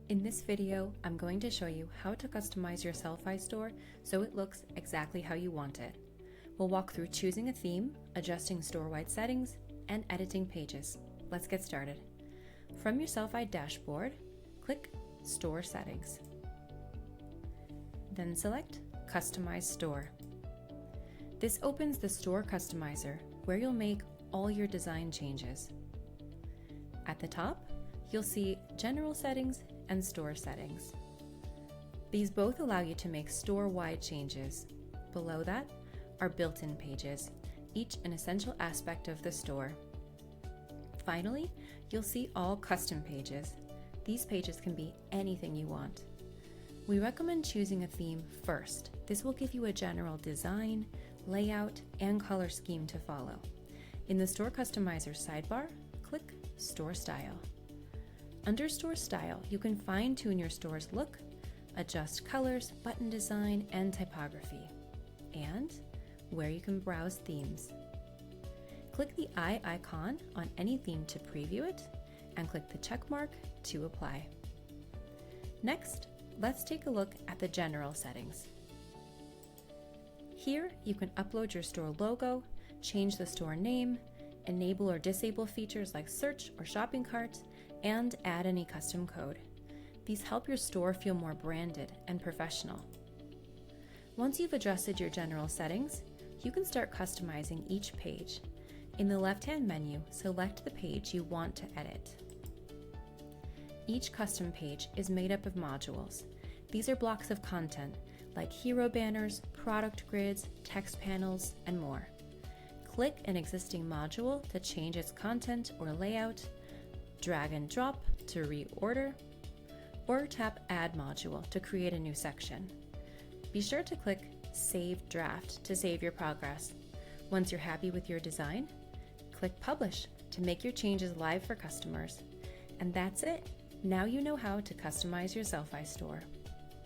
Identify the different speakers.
Speaker 1: In this video, I'm going to show you how to customize your Sellfy store so it looks exactly how you want it. We'll walk through choosing a theme, adjusting store-wide settings, and editing pages. Let's get started. From your Sellfy dashboard, click Store Settings. Then select Customize Store. This opens the Store Customizer, where you'll make all your design changes. At the top, you'll see General Settings and Store Settings. These both allow you to make store-wide changes. Below that are built-in pages, each an essential aspect of the store. Finally, you'll see all custom pages. These pages can be anything you want. We recommend choosing a theme first. This will give you a general design, layout, and color scheme to follow. In the Store Customizer sidebar, click Store Style. Under Store Style, you can fine-tune your store's look, adjust colors, button design, and typography, and where you can browse themes. Click the eye icon on any theme to preview it, and click the check mark to apply. Next, let's take a look at the general settings. Here, you can upload your store logo, change the store name, enable or disable features like search or shopping cart, and add any custom code. These help your store feel more branded and professional. Once you've adjusted your general settings, you can start customizing each page. In the left-hand menu, select the page you want to edit. Each custom page is made up of modules. These are blocks of content like hero banners, product grids, text panels, and more. Click an existing module to change its content or layout, drag and drop to reorder, or tap Add Module to create a new section. Be sure to click Save Draft to save your progress. Once you're happy with your design, click Publish to make your changes live for customers. And that's it. Now you know how to customize your Sellfy store.